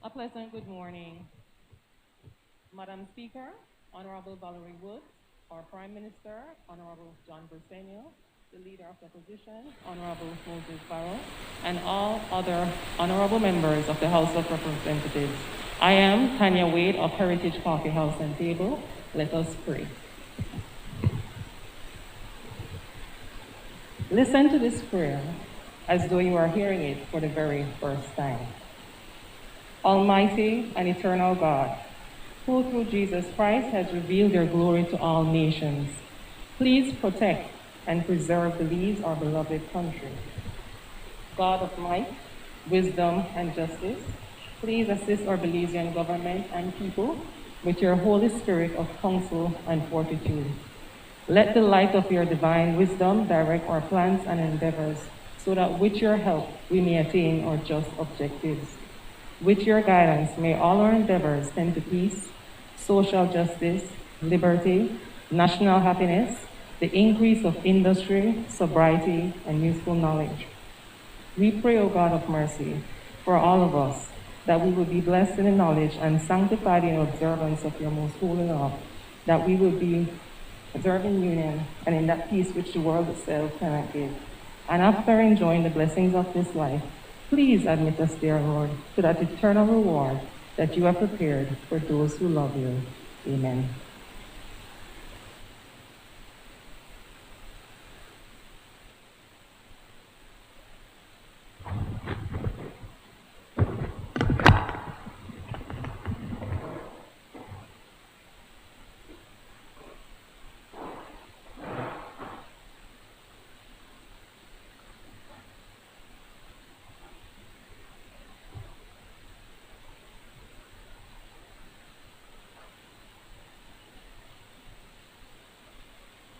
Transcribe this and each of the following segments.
A pleasant good morning, Madam Speaker, Honorable Valerie Wood, our Prime Minister, Honorable John Bersenio, the Leader of the Opposition, Honorable Moses Barrow, and all other honorable members of the House of Representatives. I am Tanya Wade of Heritage Coffee House and Table. Let us pray. Listen to this prayer as though you are hearing it for the very first time. Almighty and eternal God, who through Jesus Christ has revealed your glory to all nations, please protect and preserve Belize, our beloved country. God of might, wisdom, and justice, please assist our Belizean government and people with your Holy Spirit of counsel and fortitude. Let the light of your divine wisdom direct our plans and endeavors, so that with your help we may attain our just objectives. With your guidance, may all our endeavors tend to peace, social justice, liberty, national happiness, the increase of industry, sobriety, and useful knowledge. We pray, O God of mercy, for all of us, that we will be blessed in the knowledge and sanctified in observance of your most holy law, that we will be observing union and in that peace which the world itself cannot give. And after enjoying the blessings of this life, please admit us, dear Lord, to that eternal reward that you have prepared for those who love you. Amen.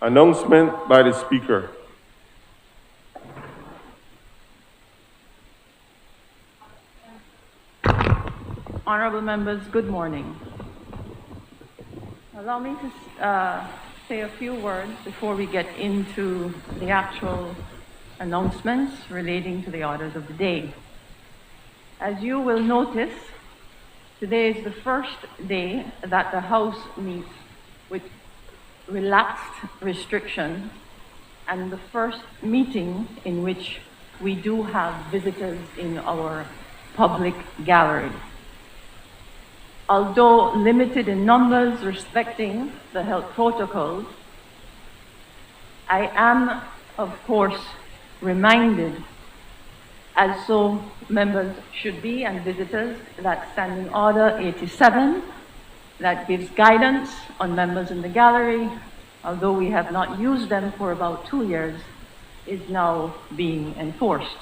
Announcement by the Speaker. Honorable members, good morning. Allow me to say a few words before we get into the actual announcements relating to the orders of the day. As you will notice, today is the first day that the House meets with relaxed restrictions and the first meeting in which we do have visitors in our public gallery. Although limited in numbers respecting the health protocols, I am, of course, reminded, as so members should be and visitors, that Standing Order 87 that gives guidance on members in the gallery, although we have not used them for about 2 years, is now being enforced.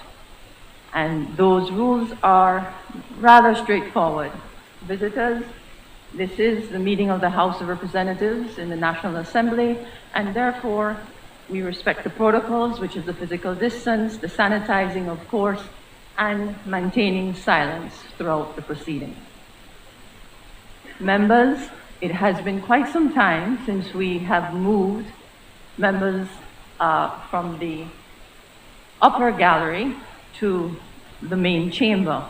And those rules are rather straightforward. Visitors, this is the meeting of the House of Representatives in the National Assembly, and therefore we respect the protocols, which is the physical distance, the sanitizing, of course, and maintaining silence throughout the proceeding. Members, it has been quite some time since we have moved members from the upper gallery to the main chamber.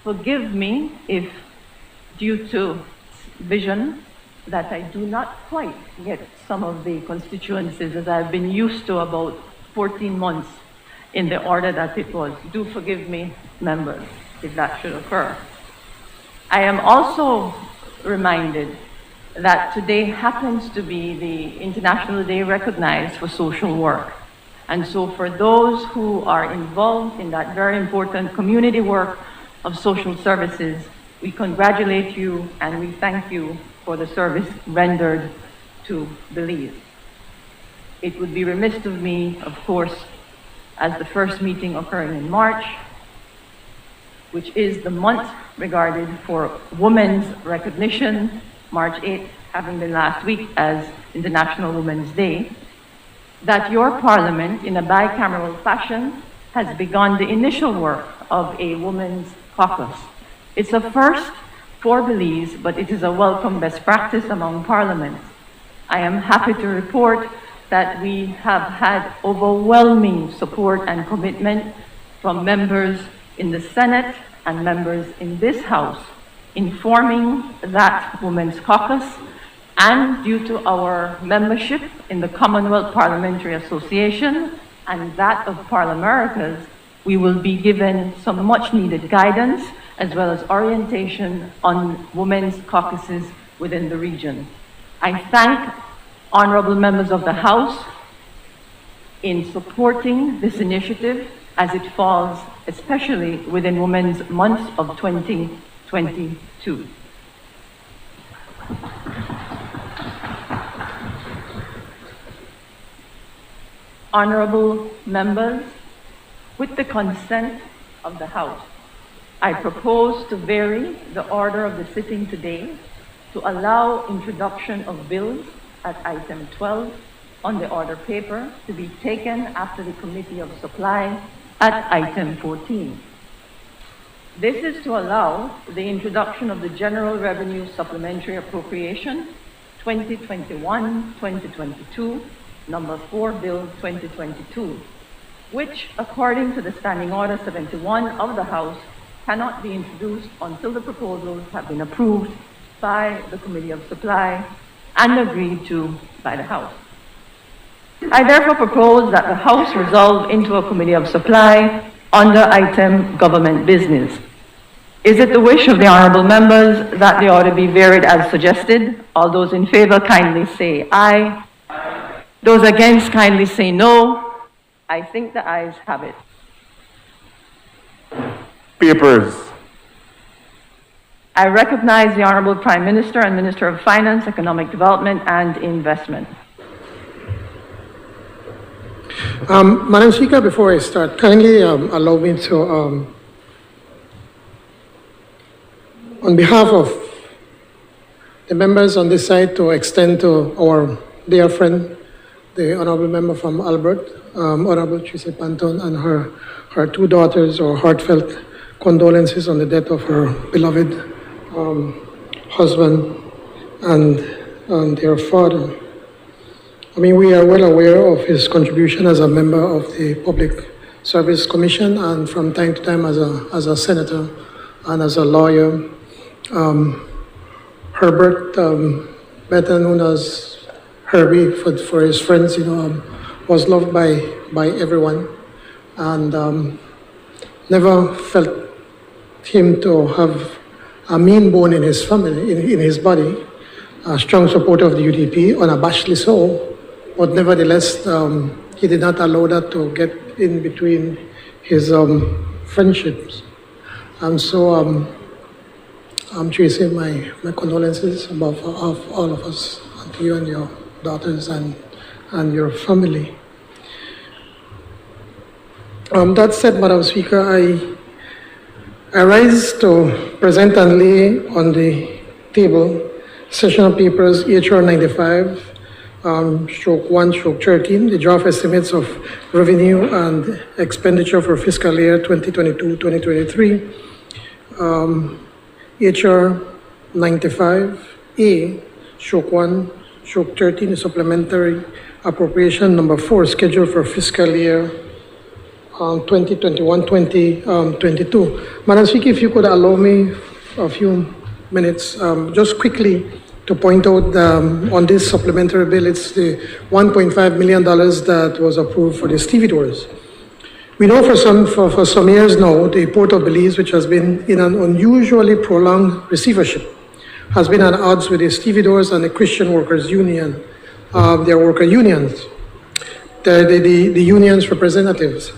Forgive me if, due to vision, that I do not quite get some of the constituencies as I've been used to about 14 months in the order that it was. Do forgive me, members, if that should occur. I am also reminded that today happens to be the International Day recognized for social work. And so for those who are involved in that very important community work of social services, we congratulate you and we thank you for the service rendered to Belize. It would be remiss of me, of course, as the first meeting occurring in March, which is the month regarded for women's recognition, March 8th having been last week as International Women's Day, that your parliament, in a bicameral fashion, has begun the initial work of a women's caucus. It's a first for Belize, but it is a welcome best practice among parliaments. I am happy to report that we have had overwhelming support and commitment from members in the Senate and members in this House informing that Women's Caucus, and due to our membership in the Commonwealth Parliamentary Association and that of Parliamericas, we will be given some much needed guidance as well as orientation on women's caucuses within the region. I thank honorable members of the House in supporting this initiative as it falls especially within Women's Month of 2022. Honorable members, with the consent of the House, I propose to vary the order of the sitting today to allow introduction of bills at item 12 on the order paper to be taken after the Committee of Supply at item 14. This is to allow the introduction of the General Revenue Supplementary Appropriation 2021-2022, number 4 Bill 2022, which, according to the Standing Order 71 of the House, cannot be introduced until the proposals have been approved by the Committee of Supply and agreed to by the House. I therefore propose that the House resolve into a Committee of Supply under item Government Business. Is it the wish of the honourable members that the order be varied as suggested? All those in favour kindly say aye. Aye. Those against kindly say no. I think the ayes have it. Papers. I recognize the Honourable Prime Minister and Minister of Finance, Economic Development and Investment. Madam Speaker, before I start, kindly allow me to, on behalf of the members on this side, to extend to our dear friend, the Honourable Member from Albert, Honourable Tracy Panton, and her two daughters, our heartfelt condolences on the death of her beloved husband and their father. I mean, we are well aware of his contribution as a member of the Public Service Commission and from time to time as a senator and as a lawyer. Herbert, better known as Herbie for his friends, was loved by everyone, and never felt him to have a mean bone in his family, in his body. A strong supporter of the UDP, unabashedly so. But nevertheless, he did not allow that to get in between his friendships. And so I'm tracing my condolences of all of us, and to you and your daughters and your family. That said, Madam Speaker, I rise to present and lay on the table sessional papers HR 95, /1/13, the draft estimates of revenue and expenditure for fiscal year 2022-2023. HR 95A, /1/13, the supplementary appropriation number 4, scheduled for fiscal year 2021-2022. Madam Speaker, if you could allow me a few minutes, just quickly to point out on this supplementary bill, it's the $1.5 million that was approved for the stevedores. We know for some years now, the Port of Belize, which has been in an unusually prolonged receivership, has been at odds with the stevedores and the Christian Workers Union, their worker unions, the union's representatives.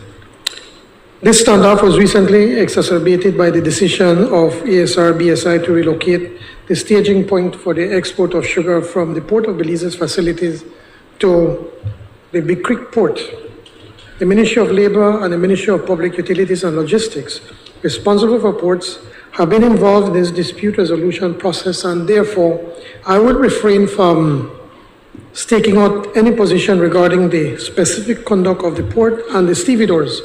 This standoff was recently exacerbated by the decision of ASR-BSI to relocate the staging point for the export of sugar from the Port of Belize's facilities to the Big Creek Port. The Ministry of Labour and the Ministry of Public Utilities and Logistics, responsible for ports, have been involved in this dispute resolution process, and therefore I would refrain from staking out any position regarding the specific conduct of the port and the stevedores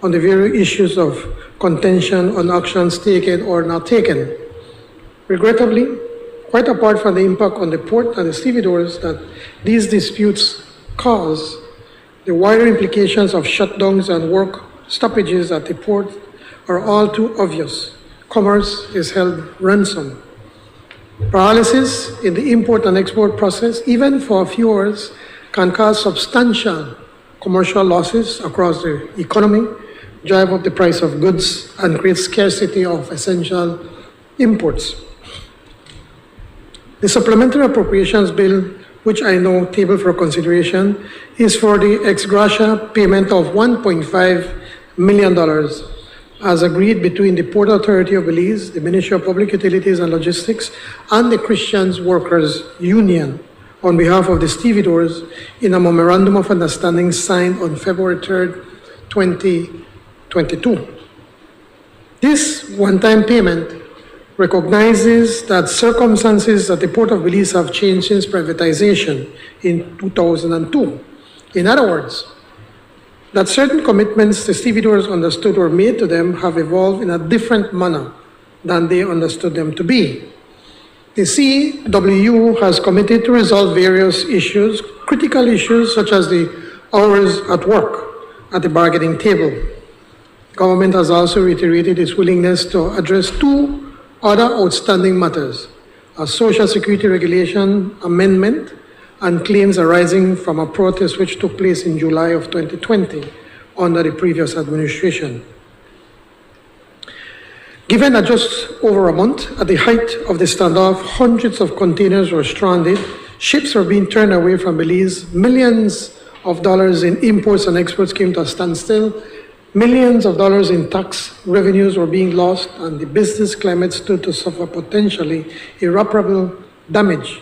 on the various issues of contention on actions taken or not taken. Regrettably, quite apart from the impact on the port and the stevedores that these disputes cause, the wider implications of shutdowns and work stoppages at the port are all too obvious, commerce is held ransom. Paralysis in the import and export process, even for a few hours, can cause substantial commercial losses across the economy, drive up the price of goods, and create scarcity of essential imports. The supplementary appropriations bill, which I now table for consideration, is for the ex gratia payment of $1.5 million as agreed between the Port Authority of Belize, the Ministry of Public Utilities and Logistics, and the Christians Workers Union on behalf of the stevedores in a memorandum of understanding signed on February 3rd, 2022. This one-time payment recognizes that circumstances at the Port of Belize have changed since privatization in 2002. In other words, that certain commitments the stevedores understood were made to them have evolved in a different manner than they understood them to be. The CWU has committed to resolve various issues, critical issues such as the hours at work at the bargaining table. Government has also reiterated its willingness to address two other outstanding matters: a Social Security Regulation amendment and claims arising from a protest which took place in July of 2020 under the previous administration. Given that just over a month at the height of the standoff, hundreds of containers were stranded, ships were being turned away from Belize, millions of dollars in imports and exports came to a standstill, millions of dollars in tax revenues were being lost, and the business climate stood to suffer potentially irreparable damage.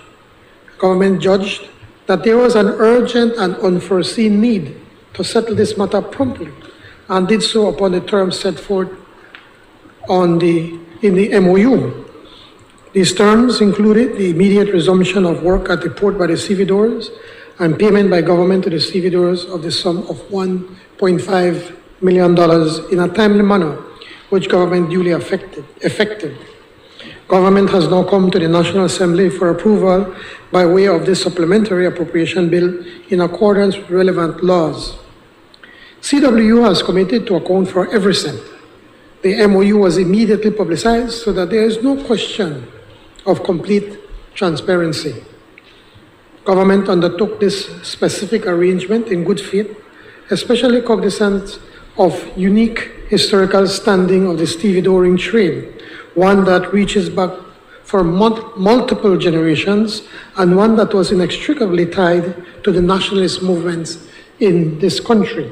Government judged that there was an urgent and unforeseen need to settle this matter promptly, and did so upon the terms set forth in the MOU. These terms included the immediate resumption of work at the port by the stevedores and payment by government to the stevedores of the sum of $1.5 million in a timely manner, which government duly effected. Government has now come to the National Assembly for approval by way of this supplementary appropriation bill in accordance with relevant laws. CWU has committed to account for every cent. The MOU was immediately publicized so that there is no question of complete transparency. Government undertook this specific arrangement in good faith, especially cognizant of unique historical standing of the stevedoring trade, one that reaches back for multiple generations and one that was inextricably tied to the nationalist movements in this country.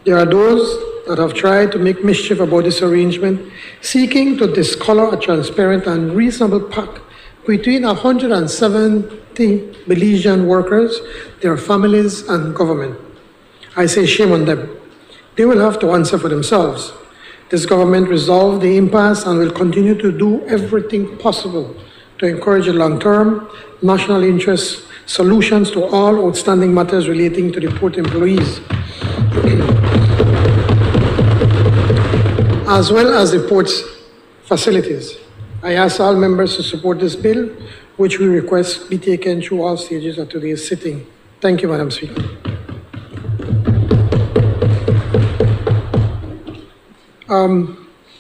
There are those that have tried to make mischief about this arrangement, seeking to discolor a transparent and reasonable pact between 170 Belizean workers, their families, and government. I say shame on them. They will have to answer for themselves. This government resolved the impasse and will continue to do everything possible to encourage a long-term national interest solutions to all outstanding matters relating to the port employees, as well as the port's facilities. I ask all members to support this bill, which we request be taken through all stages of today's sitting. Thank you, Madam Speaker.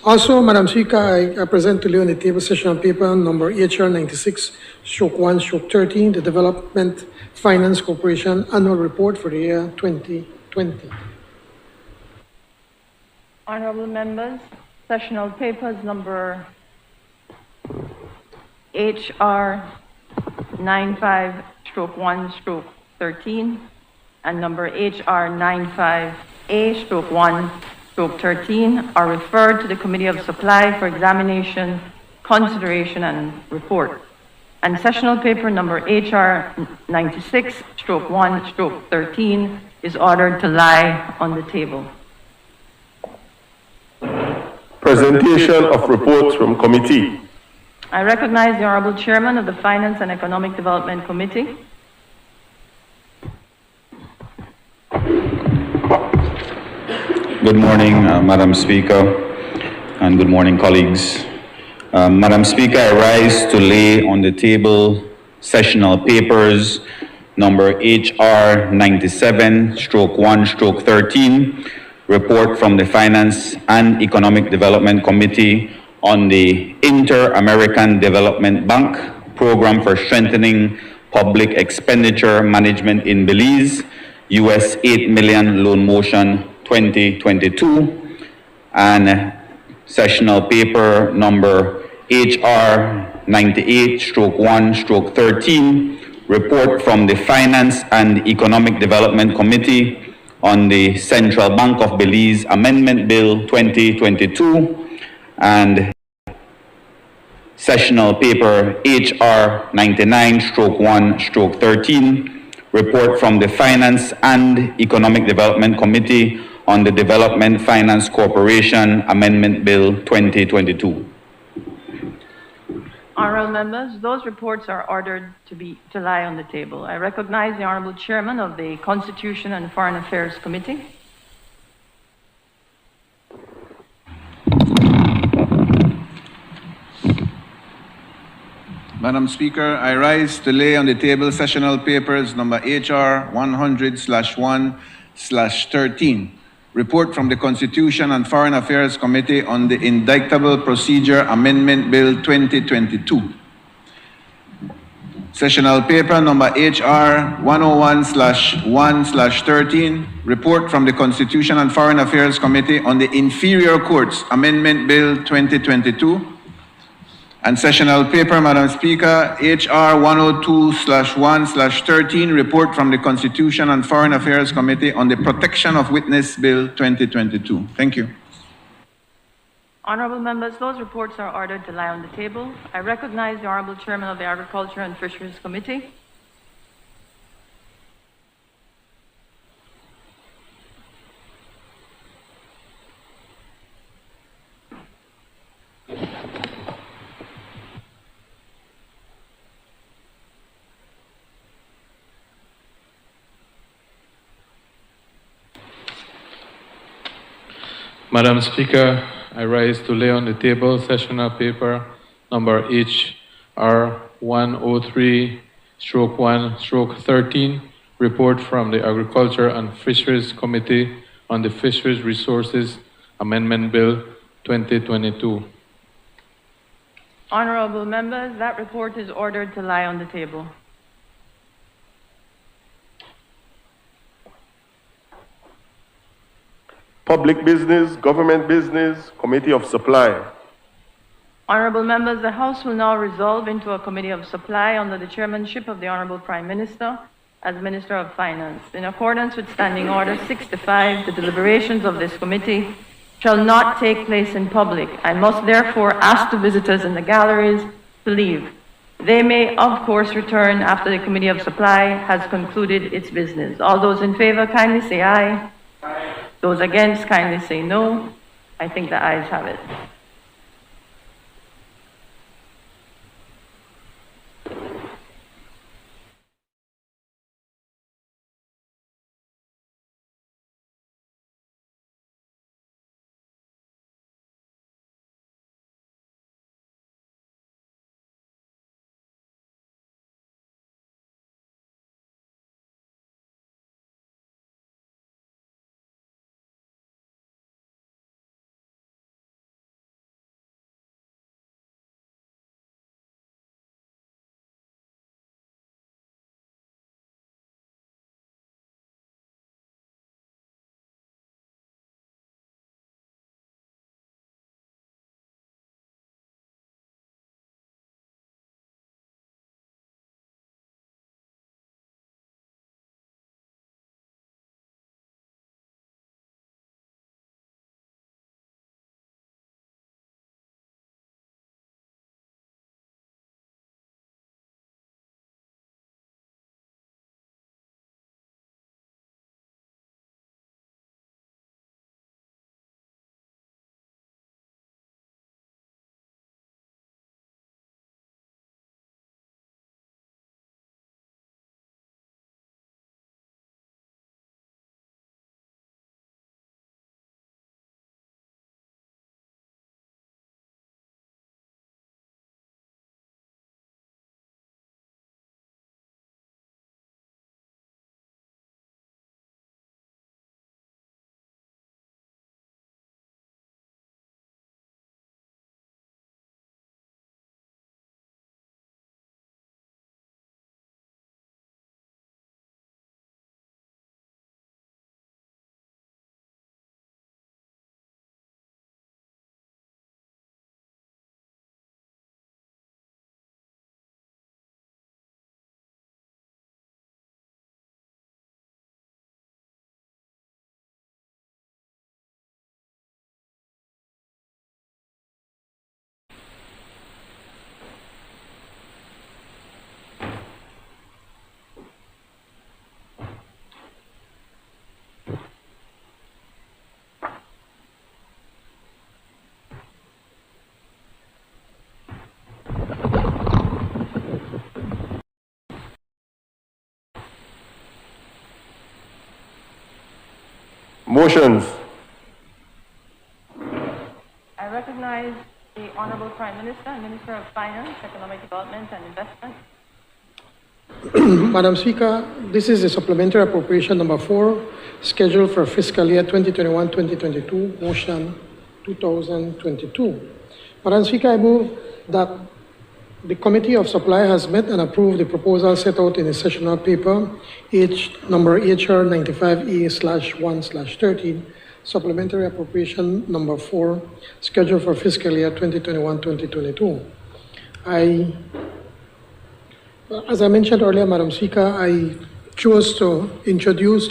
Also, Madam Speaker, I present to you on the table session paper number HR 96/1/13, the Development Finance Corporation Annual Report for the year 2020. Honorable members, sessional papers number HR 95/1/13 and number HR 95A/1/13 are referred to the Committee of Supply for examination, consideration, and report. And sessional paper number HR 96/1/13 is ordered to lie on the table. Presentation of reports from committee. I recognize the Honorable Chairman of the Finance and Economic Development Committee. Good morning, Madam Speaker, and good morning, colleagues. Madam Speaker, I rise to lay on the table sessional papers number HR 97/1/13, report from the Finance and Economic Development Committee on the Inter-American Development Bank Program for Strengthening Public Expenditure Management in Belize, US 8 million loan motion 2022, and sessional paper number HR 98/1/13, report from the Finance and Economic Development Committee on the Central Bank of Belize Amendment Bill 2022, and sessional paper HR 99/1/13, report from the Finance and Economic Development Committee on the Development Finance Corporation Amendment Bill 2022. Honorable members, those reports are ordered to lie on the table. I recognize the Honorable Chairman of the Constitution and Foreign Affairs Committee. Madam Speaker, I rise to lay on the table sessional papers number HR 100/1/13, report from the Constitution and Foreign Affairs Committee on the Indictable Procedure Amendment Bill 2022. Sessional paper number HR 101/1/13, report from the Constitution and Foreign Affairs Committee on the Inferior Courts Amendment Bill 2022. And sessional paper, Madam Speaker, HR 102/1/13, report from the Constitution and Foreign Affairs Committee on the Protection of Witness Bill 2022. Thank you. Honorable members, those reports are ordered to lie on the table. I recognize the Honorable Chairman of the Agriculture and Fisheries Committee. Madam Speaker, I rise to lay on the table sessional paper number HR 103/1/13, report from the Agriculture and Fisheries Committee on the Fisheries Resources Amendment Bill 2022. Honorable members, that report is ordered to lie on the table. Public Business, Government Business, Committee of Supply. Honorable members, the House will now resolve into a Committee of Supply under the chairmanship of the Honorable Prime Minister as Minister of Finance. In accordance with Standing Order 65, the deliberations of this committee shall not take place in public. I must therefore ask the visitors in the galleries to leave. They may, of course, return after the Committee of Supply has concluded its business. All those in favor, kindly say aye. Aye. Those against, kindly say no. I think the ayes have it. Motions. I recognize the Honorable Prime Minister and Minister of Finance, Economic Development and Investment. Madam Speaker, this is the supplementary appropriation number 4, scheduled for fiscal year 2021-2022, motion 2022. Madam Speaker, I move that the Committee of Supply has met and approved the proposal set out in the sessional paper, number HR 95E/1/13, supplementary appropriation number 4, scheduled for fiscal year 2021-2022. As I mentioned earlier, Madam Speaker, I chose to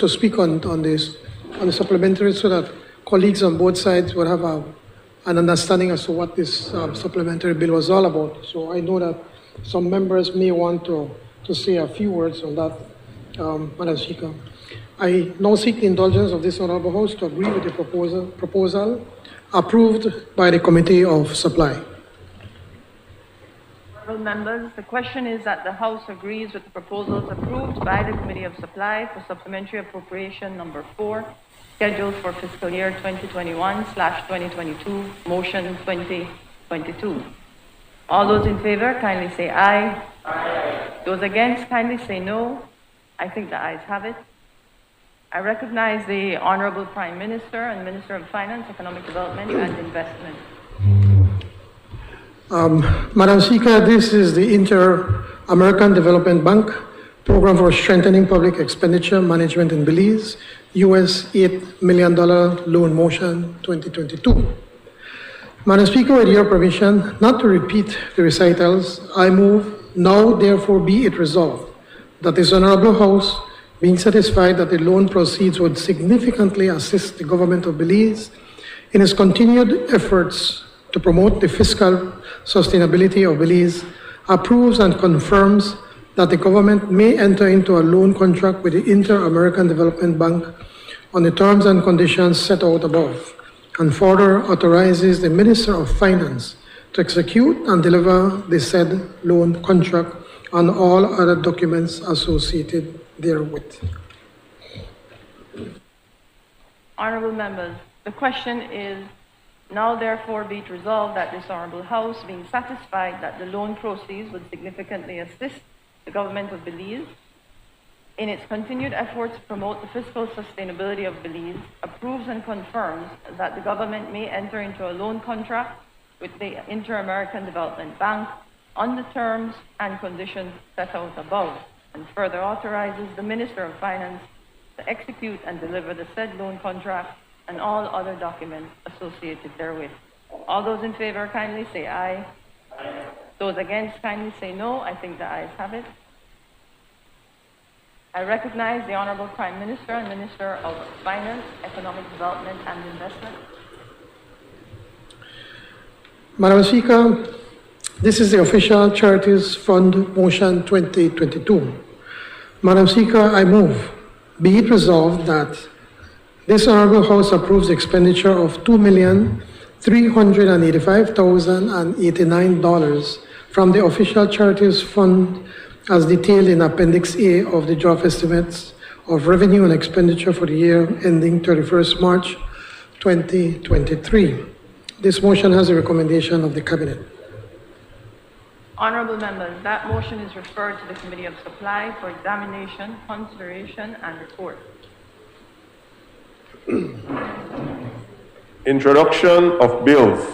speak on the supplementary so that colleagues on both sides would have an understanding as to what this supplementary bill was all about. So I know that some members may want to say a few words on that, Madam Speaker. I now seek the indulgence of this Honorable House to agree with the proposal approved by the Committee of Supply. Honorable members, the question is that the House agrees with the proposals approved by the Committee of Supply for supplementary appropriation number 4, scheduled for fiscal year 2021/2022, motion 2022. All those in favor, kindly say aye. Aye. Those against, kindly say no. I think the ayes have it. I recognize the Honorable Prime Minister and Minister of Finance, Economic Development and Investment. Madam Speaker, this is the Inter-American Development Bank Program for Strengthening Public Expenditure Management in Belize, US $8 million loan motion 2022. Madam Speaker, with your permission, not to repeat the recitals, I move, now therefore be it resolved, that this Honorable House, being satisfied that the loan proceeds would significantly assist the government of Belize in its continued efforts to promote the fiscal sustainability of Belize, approves and confirms that the government may enter into a loan contract with the Inter-American Development Bank on the terms and conditions set out above, and further authorizes the Minister of Finance to execute and deliver the said loan contract and all other documents associated therewith. Honorable members, the question is, now therefore be it resolved that this Honorable House, being satisfied that the loan proceeds would significantly assist the government of Belize in its continued efforts to promote the fiscal sustainability of Belize, approves and confirms that the government may enter into a loan contract with the Inter-American Development Bank on the terms and conditions set out above, and further authorizes the Minister of Finance to execute and deliver the said loan contract and all other documents associated therewith. All those in favor, kindly say aye. Aye. Those against, kindly say no. I think the ayes have it. I recognize the Honorable Prime Minister and Minister of Finance, Economic Development and Investment. Madam Speaker, this is the Official Charities Fund motion 2022. Madam Speaker, I move, be it resolved that this Honorable House approves expenditure of $2,385,089 from the Official Charities Fund as detailed in Appendix A of the draft estimates of revenue and expenditure for the year ending 31st March 2023. This motion has a recommendation of the Cabinet. Honorable members, that motion is referred to the Committee of Supply for examination, consideration, and report. Introduction of bills.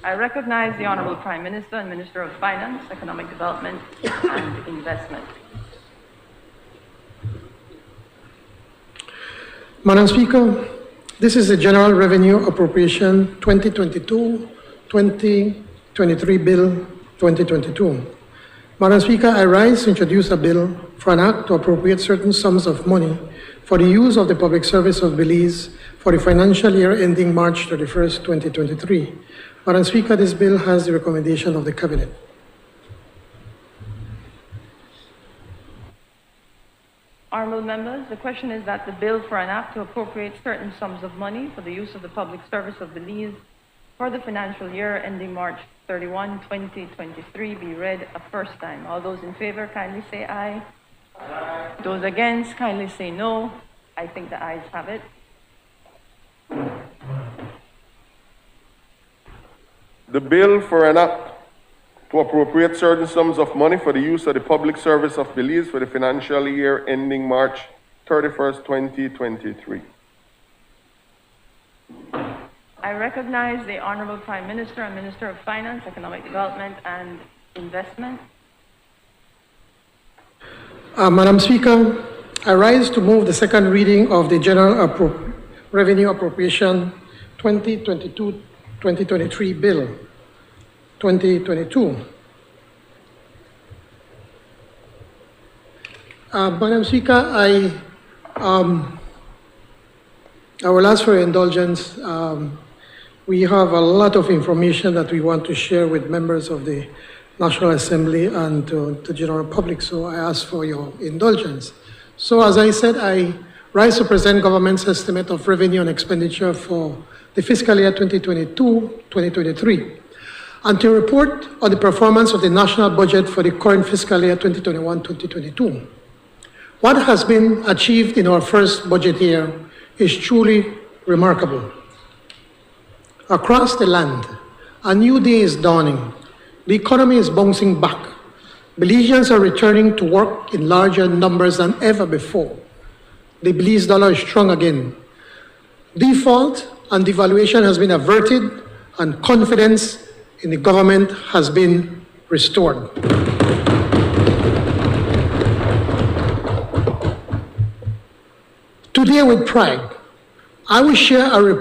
I recognize the Honorable Prime Minister and Minister of Finance, Economic Development and Investment. Madam Speaker, this is the General Revenue Appropriation 2022-2023 Bill 2022. Madam Speaker, I rise to introduce a bill for an act to appropriate certain sums of money for the use of the public service of Belize for the financial year ending March 31st, 2023. Madam Speaker, this bill has the recommendation of the Cabinet. Honorable members, the question is that the bill for an act to appropriate certain sums of money for the use of the public service of Belize for the financial year ending March 31, 2023 be read a first time. All those in favor, kindly say aye. Aye. Those against, kindly say no. I think the ayes have it. the bill for an act to appropriate certain sums of money for the use of the public service of Belize for the financial year ending March 31st, 2023. I recognize the Honorable Prime Minister and Minister of Finance, Economic Development and Investment. Madam Speaker, I rise to move the second reading of the General Revenue Appropriation 2022-2023 Bill 2022. Madam Speaker, I will ask for your indulgence. We have a lot of information that we want to share with members of the National Assembly and the general public, so I ask for your indulgence. So as I said, I rise to present government's estimate of revenue and expenditure for the fiscal year 2022-2023, and to report on the performance of the national budget for the current fiscal year 2021-2022. What has been achieved in our first budget year is truly remarkable. Across the land, a new day is dawning. The economy is bouncing back. Belizeans are returning to work in larger numbers than ever before. The Belize dollar is strong again. Default and devaluation has been averted, and confidence in the government has been restored. Today, with pride, I will share a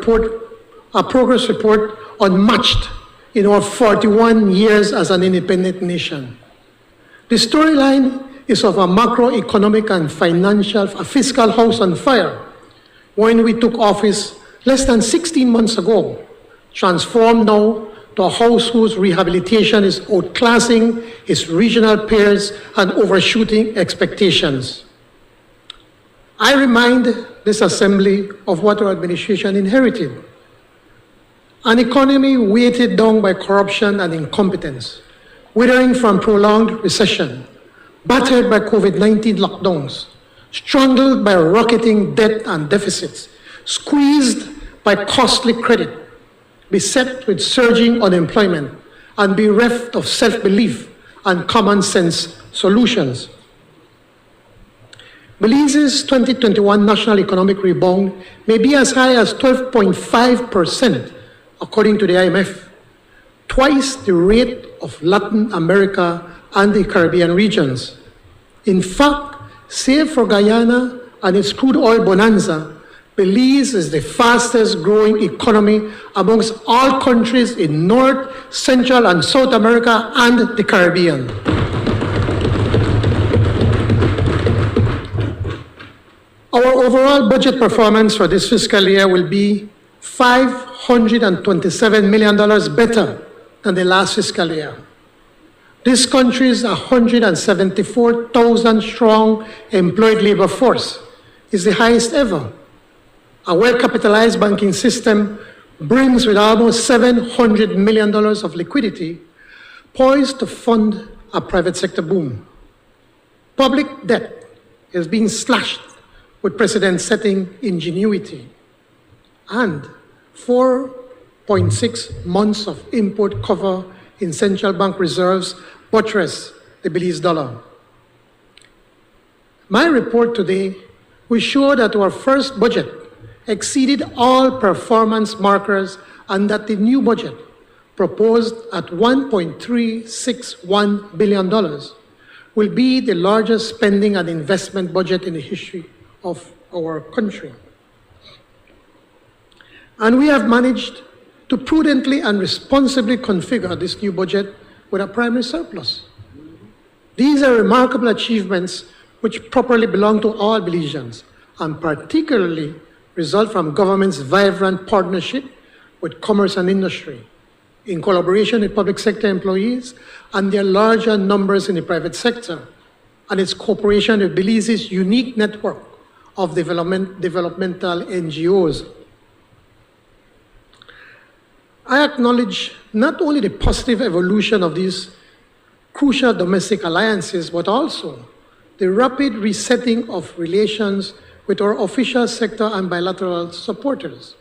progress report unmatched in our 41 years as an independent nation. The storyline is of a macroeconomic and a fiscal house on fire when we took office less than 16 months ago, transformed now to a house whose rehabilitation is outclassing its regional peers and overshooting expectations. I remind this Assembly of what our administration inherited: an economy weighted down by corruption and incompetence, withering from prolonged recession, battered by COVID-19 lockdowns, strangled by rocketing debt and deficits, squeezed by costly credit, beset with surging unemployment, and bereft of self-belief and common sense solutions. Belize's 2021 national economic rebound may be as high as 12.5%, according to the IMF, twice the rate of Latin America and the Caribbean regions. In fact, save for Guyana and its crude oil bonanza, Belize is the fastest growing economy amongst all countries in North, Central, and South America and the Caribbean. Our overall budget performance for this fiscal year will be $527 million better than the last fiscal year. This country's 174,000 strong employed labor force is the highest ever. A well-capitalized banking system brings with almost $700 million of liquidity, poised to fund a private sector boom. Public debt is being slashed with precedent-setting ingenuity, and 4.6 months of import cover in central bank reserves buttress the Belize dollar. My report today will show that our first budget exceeded all performance markers and that the new budget, proposed at $1.361 billion, will be the largest spending and investment budget in the history of our country. And we have managed to prudently and responsibly configure this new budget with a primary surplus. These are remarkable achievements which properly belong to all Belizeans, and particularly result from government's vibrant partnership with commerce and industry, in collaboration with public sector employees and their larger numbers in the private sector, and its cooperation with Belize's unique network of developmental NGOs. I acknowledge not only the positive evolution of these crucial domestic alliances, but also the rapid resetting of relations with our official sector and bilateral supporters.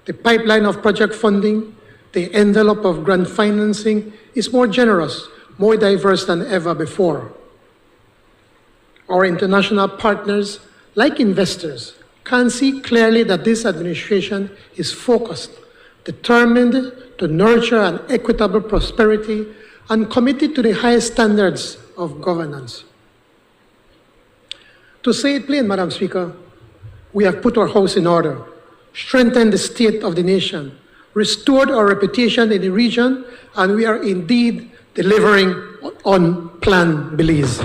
The pipeline of project funding, the envelope of grant financing is more generous, more diverse than ever before. Our international partners, like investors, can see clearly that this administration is focused, determined to nurture an equitable prosperity, and committed to the highest standards of governance. To say it plain, Madam Speaker, we have put our house in order, strengthened the state of the nation, restored our reputation in the region, and we are indeed delivering on Plan Belize.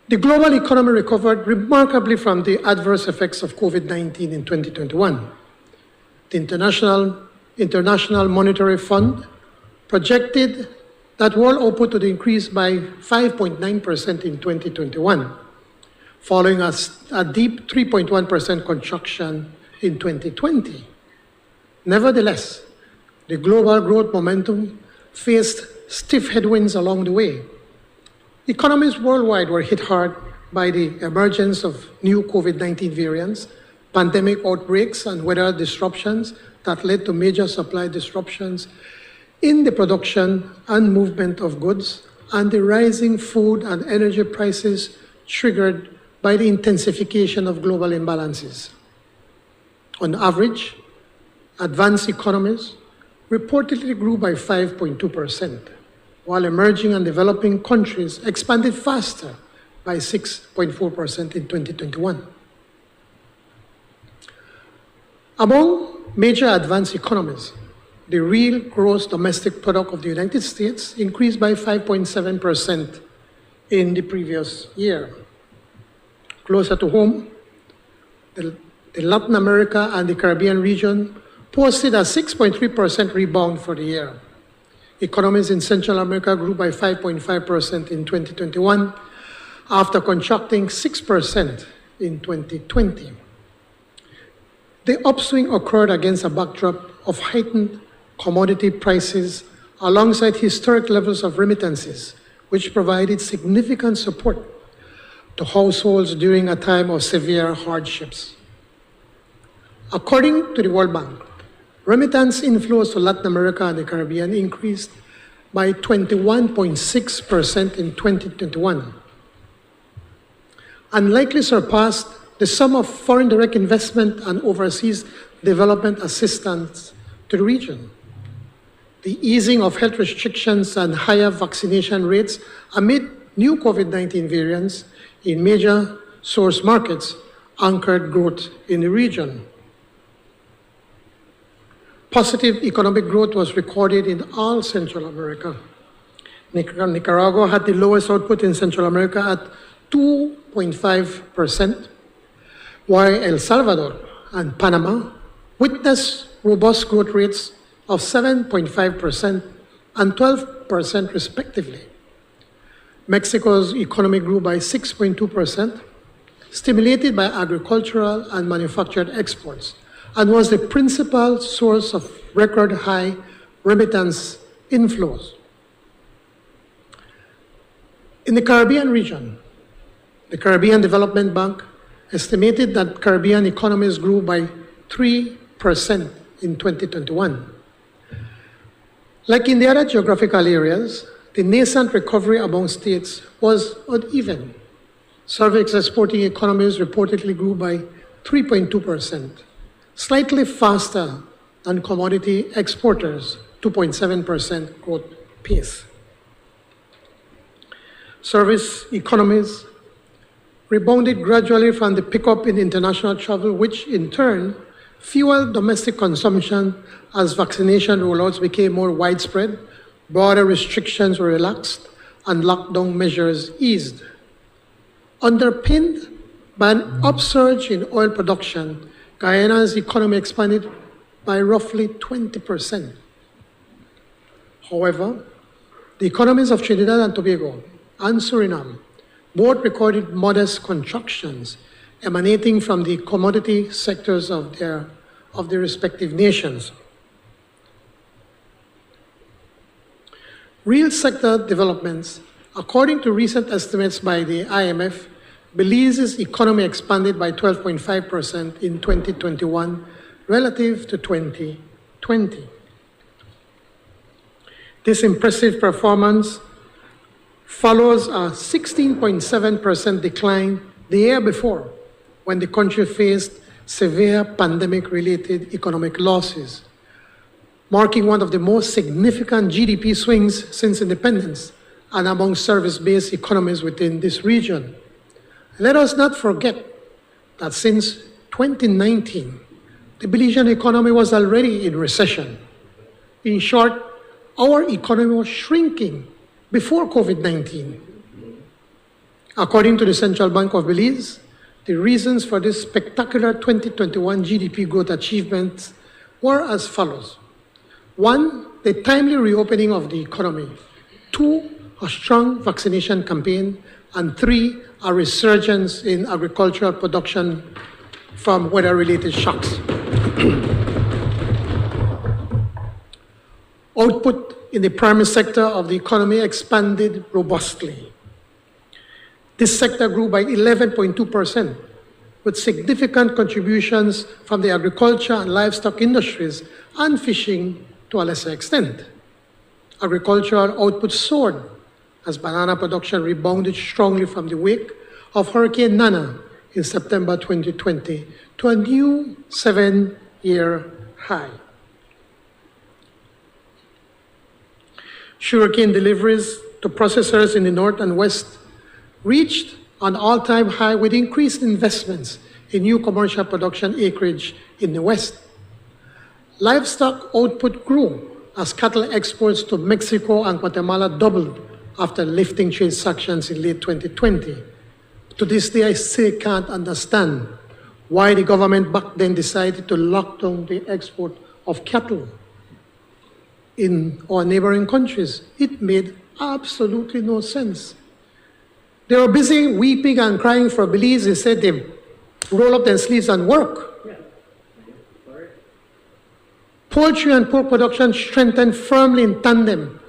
The global economy recovered remarkably from the adverse effects of COVID-19 in 2021. The International Monetary Fund projected that world output would increase by 5.9% in 2021, following a deep 3.1% contraction in 2020. Nevertheless, the global growth momentum faced stiff headwinds along the way. Economies worldwide were hit hard by the emergence of new COVID-19 variants, pandemic outbreaks, and weather disruptions that led to major supply disruptions in the production and movement of goods, and the rising food and energy prices triggered by the intensification of global imbalances. On average, advanced economies reportedly grew by 5.2%, while emerging and developing countries expanded faster by 6.4% in 2021. Among major advanced economies, the real gross domestic product of the United States increased by 5.7% in the previous year. Closer to home, the Latin America and the Caribbean region posted a 6.3% rebound for the year. Economies in Central America grew by 5.5% in 2021, after contracting 6% in 2020. The upswing occurred against a backdrop of heightened commodity prices alongside historic levels of remittances, which provided significant support to households during a time of severe hardships. According to the World Bank, remittance inflows to Latin America and the Caribbean increased by 21.6% in 2021, and likely surpassed the sum of foreign direct investment and overseas development assistance to the region. The easing of health restrictions and higher vaccination rates amid new COVID-19 variants in major source markets anchored growth in the region. Positive economic growth was recorded in all Central America. Nicaragua had the lowest output in Central America at 2.5%, while El Salvador and Panama witnessed robust growth rates of 7.5% and 12% respectively. Mexico's economy grew by 6.2%, stimulated by agricultural and manufactured exports, and was the principal source of record high remittance inflows. In the Caribbean region, the Caribbean Development Bank estimated that Caribbean economies grew by 3% in 2021. Like in the other geographical areas, the nascent recovery among states was uneven. Service exporting economies reportedly grew by 3.2%, slightly faster than commodity exporters' 2.7% growth pace. Service economies rebounded gradually from the pickup in international travel, which in turn fueled domestic consumption as vaccination rollouts became more widespread, border restrictions were relaxed, and lockdown measures eased. Underpinned by an upsurge in oil production, Guyana's economy expanded by roughly 20%. However, the economies of Trinidad and Tobago and Suriname both recorded modest contractions emanating from the commodity sectors of their respective nations. Real sector developments, according to recent estimates by the IMF, Belize's economy expanded by 12.5% in 2021 relative to 2020. This impressive performance follows a 16.7% decline the year before, when the country faced severe pandemic-related economic losses, marking one of the most significant GDP swings since independence and among service-based economies within this region. Let us not forget that since 2019, the Belizean economy was already in recession. In short, our economy was shrinking before COVID-19. According to the Central Bank of Belize, the reasons for this spectacular 2021 GDP growth achievements were as follows. 1, the timely reopening of the economy. 2, a strong vaccination campaign. And 3, a resurgence in agricultural production from weather-related shocks. Output in the primary sector of the economy expanded robustly. This sector grew by 11.2%, with significant contributions from the agriculture and livestock industries and fishing to a lesser extent. Agricultural output soared as banana production rebounded strongly from the wake of Hurricane Nana in September 2020 to a new 7-year high. Sugarcane deliveries to processors in the north and west reached an all-time high with increased investments in new commercial production acreage in the west. Livestock output grew as cattle exports to Mexico and Guatemala doubled after lifting trade sanctions in late 2020. To this day, I still can't understand why the government back then decided to lock down the export of cattle in our neighboring countries. It made absolutely no sense. They were busy weeping and crying for Belize. They said they roll up their sleeves and work. Poultry and pork production strengthened firmly in tandem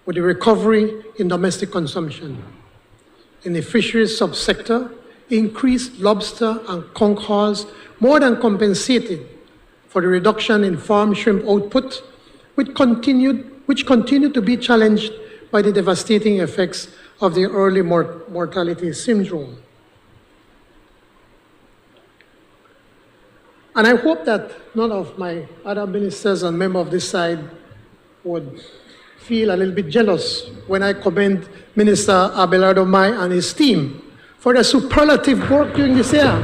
with the recovery in domestic consumption. In the fisheries subsector, increased lobster and conch hauls more than compensated for the reduction in farm shrimp output, which continued to be challenged by the devastating effects of the early mortality syndrome. And I hope that none of my other ministers and members of this side would feel a little bit jealous when I commend Minister Abelardo Mai and his team for their superlative work during this year.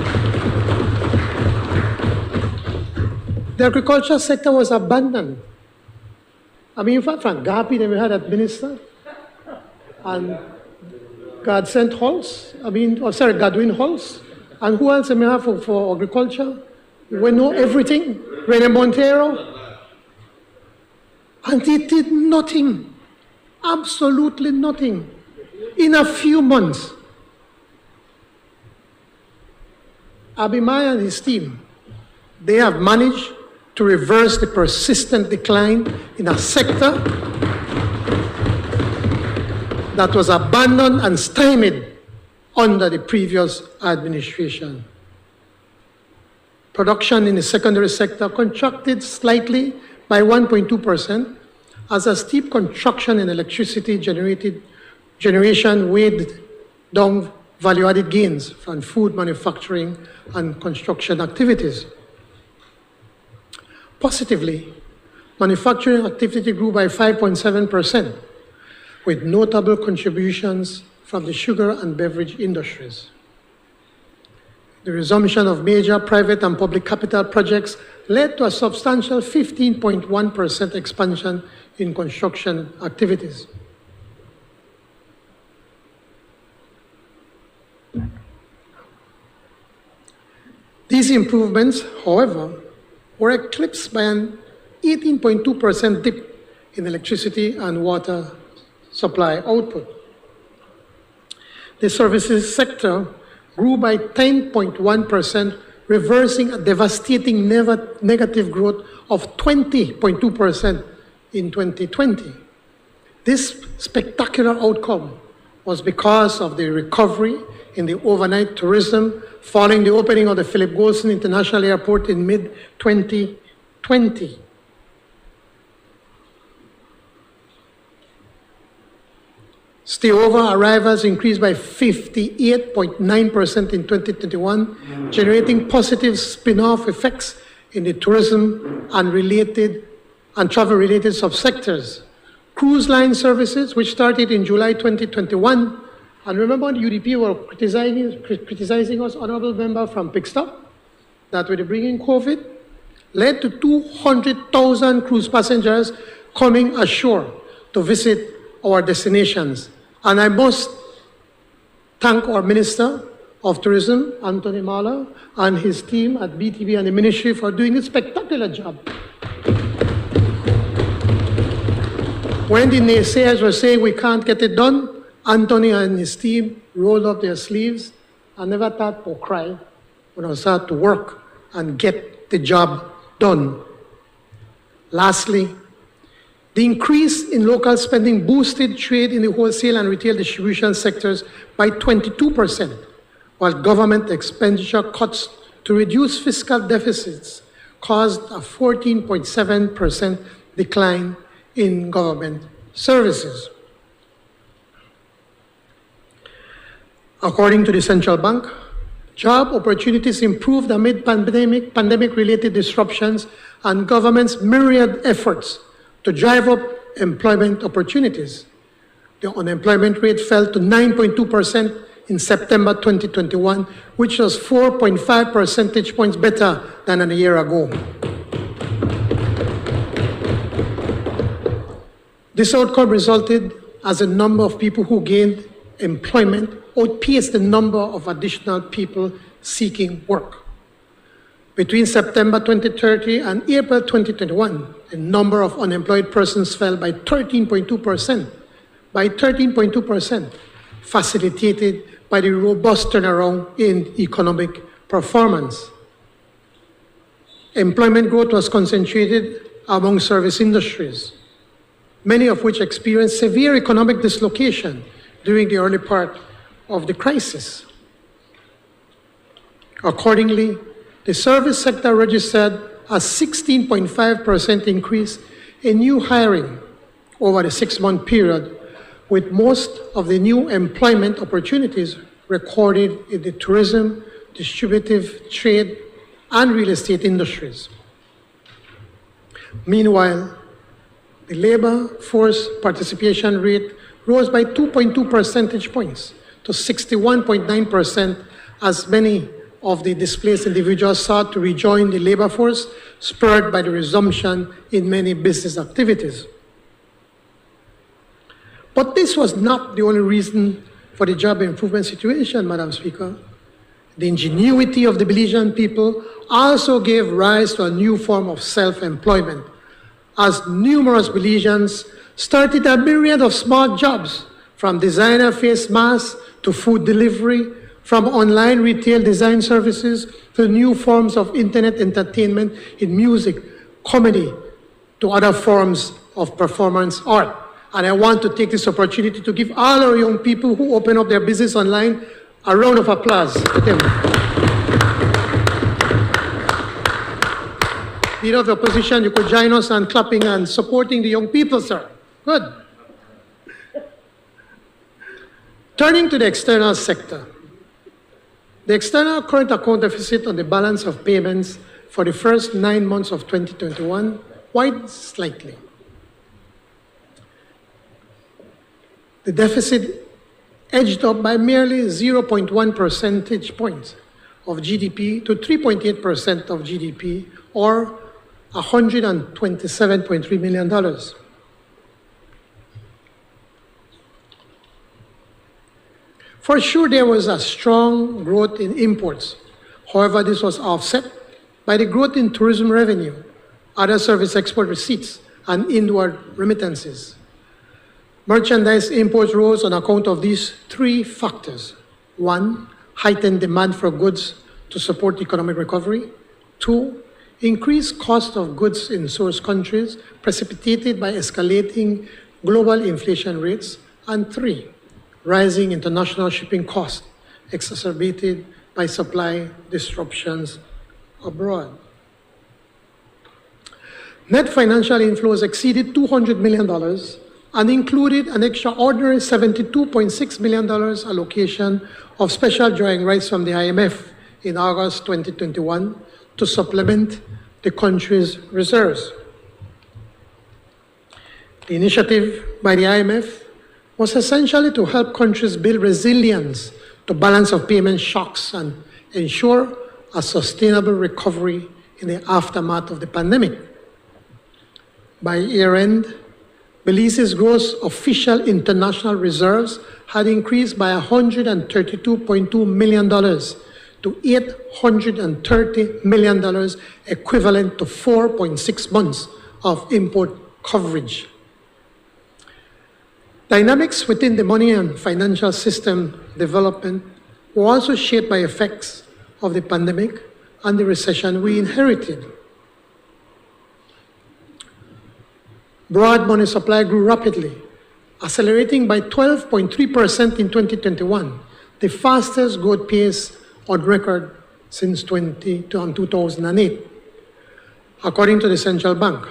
The agriculture sector was abandoned. I mean, in fact, Frank Gapi, then we had that minister, and Godwin Halls, and who else we have for agriculture? We know everything, Rene Montero. And he did nothing, absolutely nothing, in a few months. Abimai and his team, they have managed to reverse the persistent decline in a sector that was abandoned and stymied under the previous administration. Production in the secondary sector contracted slightly by 1.2% as a steep contraction in electricity generation weighed down value-added gains from food manufacturing and construction activities. Positively, manufacturing activity grew by 5.7%, with notable contributions from the sugar and beverage industries. The resumption of major private and public capital projects led to a substantial 15.1% expansion in construction activities. These improvements, however, were eclipsed by an 18.2% dip in electricity and water supply output. The services sector grew by 10.1%, reversing a devastating negative growth of 20.2% in 2020. This spectacular outcome was because of the recovery in the overnight tourism following the opening of the Philip Golson International Airport in mid-2020. Stayover arrivals increased by 58.9% in 2021, generating positive spin-off effects in the tourism and travel-related subsectors. Cruise line services, which started in July 2021, and remember the UDP were criticizing us, honorable member from Pixtop, that with bringing COVID, led to 200,000 cruise passengers coming ashore to visit our destinations. And I must thank our Minister of Tourism, Anthony Mala, and his team at BTB and the Ministry for doing a spectacular job. When the naysayers were saying we can't get it done, Anthony and his team rolled up their sleeves and never thought to cry when I started to work and get the job done. Lastly, the increase in local spending boosted trade in the wholesale and retail distribution sectors by 22%, while government expenditure cuts to reduce fiscal deficits caused a 14.7% decline in government services. According to the central bank, job opportunities improved amid pandemic-related disruptions and government's myriad efforts to drive up employment opportunities. The unemployment rate fell to 9.2% in September 2021, which was 4.5 percentage points better than a year ago. This outcome resulted as the number of people who gained employment outpaced the number of additional people seeking work. Between September 2030 and April 2021, the number of unemployed persons fell by 13.2%, facilitated by the robust turnaround in economic performance. Employment growth was concentrated among service industries, many of which experienced severe economic dislocation during the early part of the crisis. Accordingly, the service sector registered a 16.5% increase in new hiring over the 6-month period, with most of the new employment opportunities recorded in the tourism, distributive, trade, and real estate industries. Meanwhile, the labor force participation rate rose by 2.2 percentage points to 61.9%, as many of the displaced individuals sought to rejoin the labor force, spurred by the resumption in many business activities. But this was not the only reason for the job improvement situation, Madam Speaker. The ingenuity of the Belizean people also gave rise to a new form of self-employment, as numerous Belizeans started a myriad of small jobs, from designer face masks to food delivery, from online retail design services to new forms of internet entertainment in music, comedy, to other forms of performance art. And I want to take this opportunity to give all our young people who open up their business online a round of applause to them. Leader of the opposition, you could join us in clapping and supporting the young people, sir. Good. Turning to the external sector. The external current account deficit on the balance of payments for the first 9 months of 2021 widened slightly. The deficit edged up by merely 0.1 percentage points of GDP to 3.8% of GDP, or $127.3 million. For sure, there was a strong growth in imports. However, this was offset by the growth in tourism revenue, other service export receipts, and inward remittances. Merchandise imports rose on account of these three factors. 1, heightened demand for goods to support economic recovery. 2, increased cost of goods in source countries precipitated by escalating global inflation rates. And 3, rising international shipping costs exacerbated by supply disruptions abroad. Net financial inflows exceeded $200 million and included an extraordinary $72.6 million allocation of special drawing rights from the IMF in August 2021 to supplement the country's reserves. The initiative by the IMF was essentially to help countries build resilience to balance of payment shocks and ensure a sustainable recovery in the aftermath of the pandemic. By year-end, Belize's gross official international reserves had increased by $132.2 million to $830 million, equivalent to 4.6 months of import coverage. Dynamics within the money and financial system development were also shaped by effects of the pandemic and the recession we inherited. Broad money supply grew rapidly, accelerating by 12.3% in 2021, the fastest growth pace on record since 2008. According to the central bank,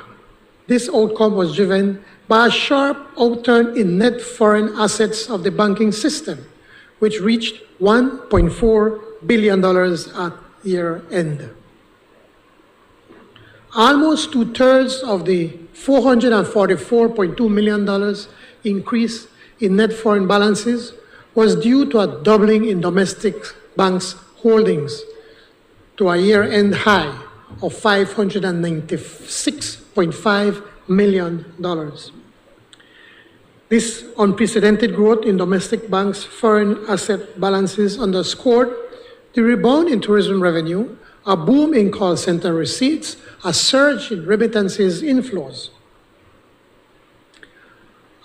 this outcome was driven by a sharp outturn in net foreign assets of the banking system, which reached $1.4 billion at year-end. Almost two-thirds of the $444.2 million increase in net foreign balances was due to a doubling in domestic banks' holdings to a year-end high of $596.5 million. This unprecedented growth in domestic banks' foreign asset balances underscored the rebound in tourism revenue, a boom in call center receipts, a surge in remittances inflows.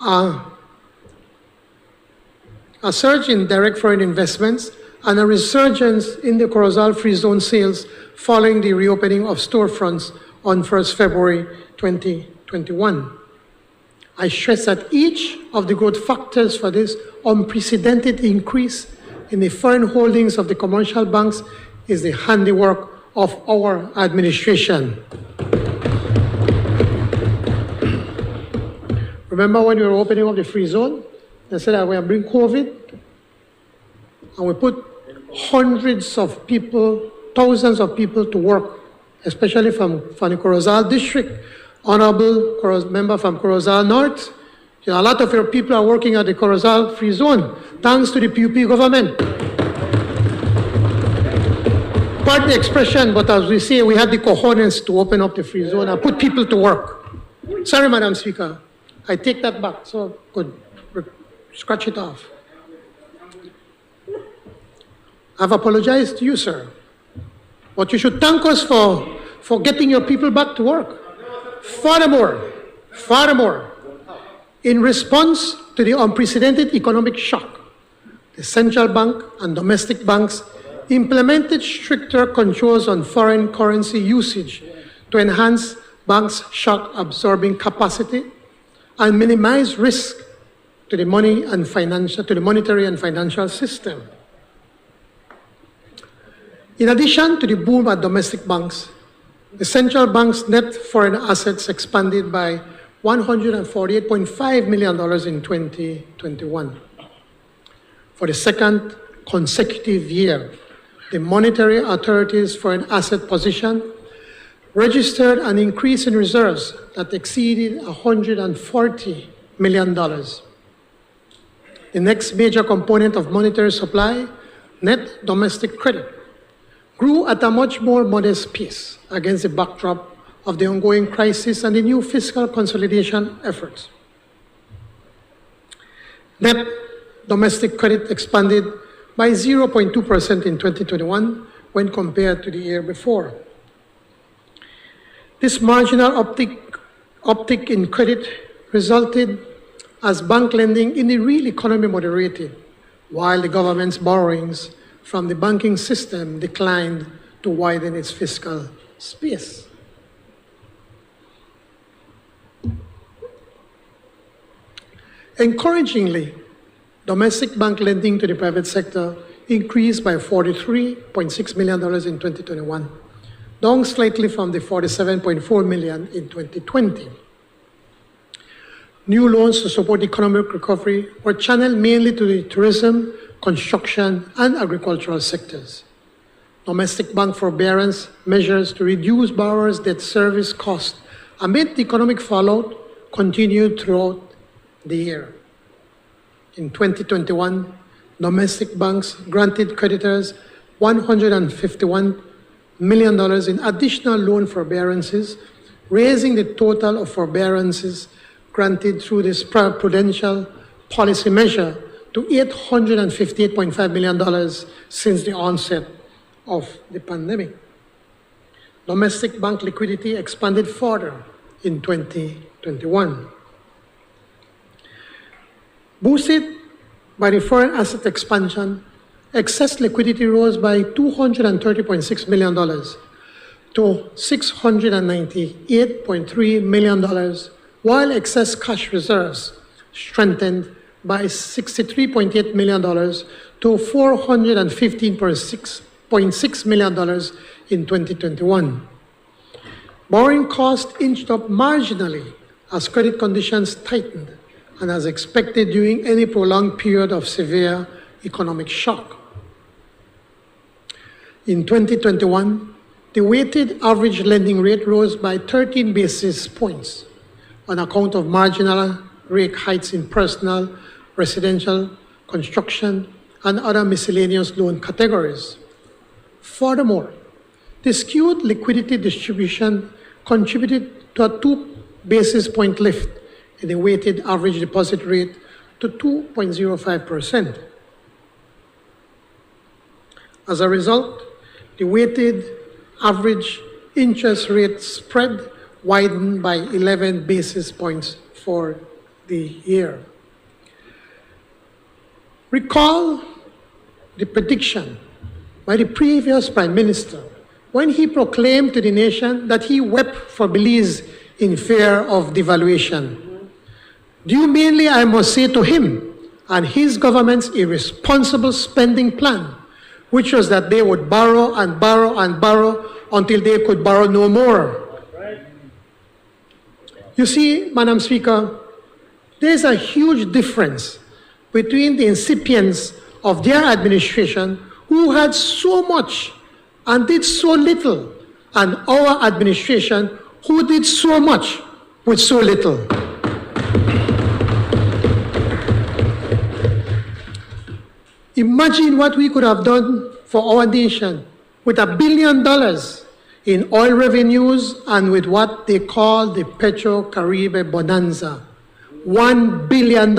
A surge in direct foreign investments and a resurgence in the Corozal Free Zone sales following the reopening of storefronts on 1st February 2021. I stress that each of the growth factors for this unprecedented increase in the foreign holdings of the commercial banks is the handiwork of our administration. Remember when we were opening up the free zone? They said that we are bring COVID, and we put hundreds of people, thousands of people to work, especially from the Corozal district. Honorable member from Corozal North, a lot of your people are working at the Corozal Free Zone, thanks to the PUP government. Pardon the expression, but as we say, we had the cojones to open up the free zone and put people to work. Sorry, Madam Speaker. I take that back, so good. Scratch it off. I've apologized to you, sir. But you should thank us for getting your people back to work. Furthermore, in response to the unprecedented economic shock, the central bank and domestic banks implemented stricter controls on foreign currency usage to enhance banks' shock-absorbing capacity and minimize risk to the monetary and financial system. In addition to the boom at domestic banks, the central bank's net foreign assets expanded by $148.5 million in 2021. For the second consecutive year, the monetary authority's foreign asset position registered an increase in reserves that exceeded $140 million. The next major component of monetary supply, net domestic credit, grew at a much more modest pace against the backdrop of the ongoing crisis and the new fiscal consolidation efforts. Net domestic credit expanded by 0.2% in 2021 when compared to the year before. This marginal uptick in credit resulted as bank lending in the real economy moderated, while the government's borrowings from the banking system declined to widen its fiscal space. Encouragingly, domestic bank lending to the private sector increased by $43.6 million in 2021, down slightly from the $47.4 million in 2020. New loans to support economic recovery were channeled mainly to the tourism, construction, and agricultural sectors. Domestic bank forbearance measures to reduce borrowers' debt service costs amid the economic fallout continued throughout the year. In 2021, domestic banks granted creditors $151 million in additional loan forbearances, raising the total of forbearances granted through this prudential policy measure to $858.5 million since the onset of the pandemic. Domestic bank liquidity expanded further in 2021. Boosted by the foreign asset expansion, excess liquidity rose by $230.6 million to $698.3 million, while excess cash reserves strengthened by $63.8 million to $415.6 million in 2021. Borrowing costs inched up marginally as credit conditions tightened and as expected during any prolonged period of severe economic shock. In 2021, the weighted average lending rate rose by 13 basis points on account of marginal rate hikes in personal, residential, construction, and other miscellaneous loan categories. Furthermore, the skewed liquidity distribution contributed to a 2 basis point lift in the weighted average deposit rate to 2.05%. As a result, the weighted average interest rate spread widened by 11 basis points for the year. Recall the prediction by the previous Prime Minister when he proclaimed to the nation that he wept for Belize in fear of devaluation. Due mainly, I must say, to him and his government's irresponsible spending plan, which was that they would borrow and borrow and borrow until they could borrow no more. You see, Madam Speaker, there's a huge difference between the incipients of their administration, who had so much and did so little, and our administration, who did so much with so little. Imagine what we could have done for our nation with $1 billion in oil revenues and with what they call the Petro-Caribe Bonanza. $1 billion.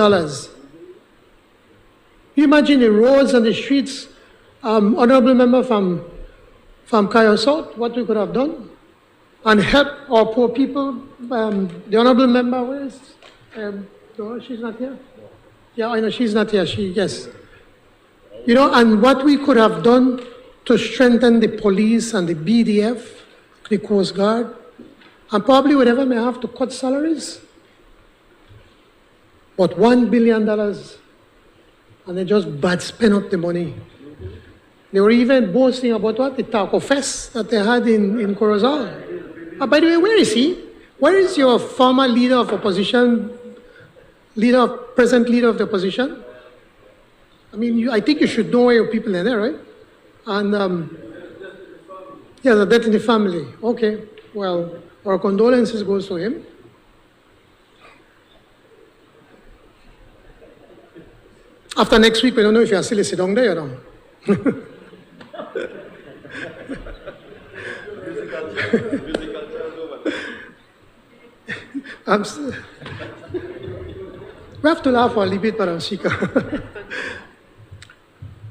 You imagine the roads and the streets, Honorable Member from Cayo South, what we could have done and help our poor people. The Honorable Member, where is? No, she's not here. Yeah, I know she's not here. Yes. You know, and what we could have done to strengthen the police and the BDF, the Coast Guard, and probably whatever may have to cut salaries. But $1 billion, and they just bad spend up the money. They were even boasting about what? The Taco Fest that they had in Corozal. By the way, where is he? Where is your former leader of opposition, present leader of the opposition? I mean, I think you should know where your people are there, right? And, yeah, the death in the family. Okay, well, our condolences goes to him. After next week, we don't know if you are still sitting down there or not. We have to laugh a little bit, Madam Speaker.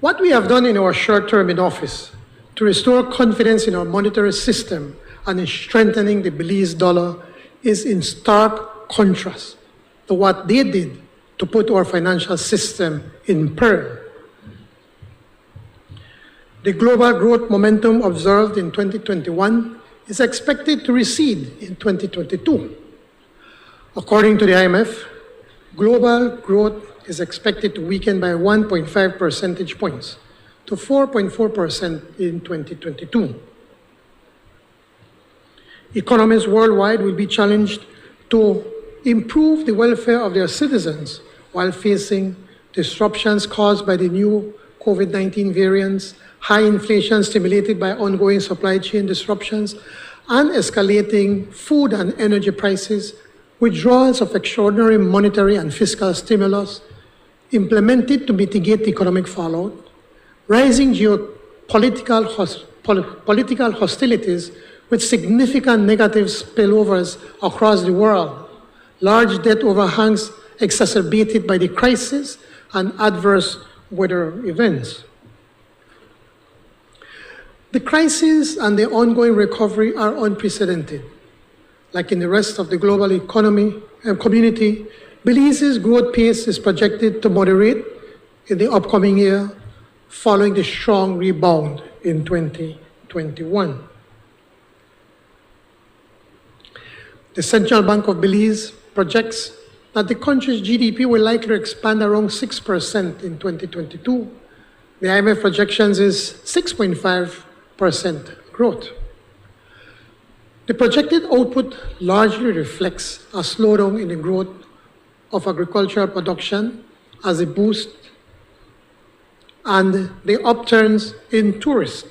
What we have done in our short term in office to restore confidence in our monetary system and in strengthening the Belize dollar is in stark contrast to what they did to put our financial system in peril. The global growth momentum observed in 2021 is expected to recede in 2022. According to the IMF, global growth is expected to weaken by 1.5 percentage points to 4.4% in 2022. Economies worldwide will be challenged to improve the welfare of their citizens while facing disruptions caused by the new COVID-19 variants, high inflation stimulated by ongoing supply chain disruptions, and escalating food and energy prices, withdrawals of extraordinary monetary and fiscal stimulus implemented to mitigate the economic fallout, rising geopolitical political hostilities with significant negative spillovers across the world, large debt overhangs exacerbated by the crisis and adverse weather events. The crisis and the ongoing recovery are unprecedented. Like in the rest of the global economy and community, Belize's growth pace is projected to moderate in the upcoming year following the strong rebound in 2021. The Central Bank of Belize projects that the country's GDP will likely expand around 6% in 2022. The IMF projections is 6.5% growth. The projected output largely reflects a slowdown in the growth of agricultural production as a boost and the upturns in tourism.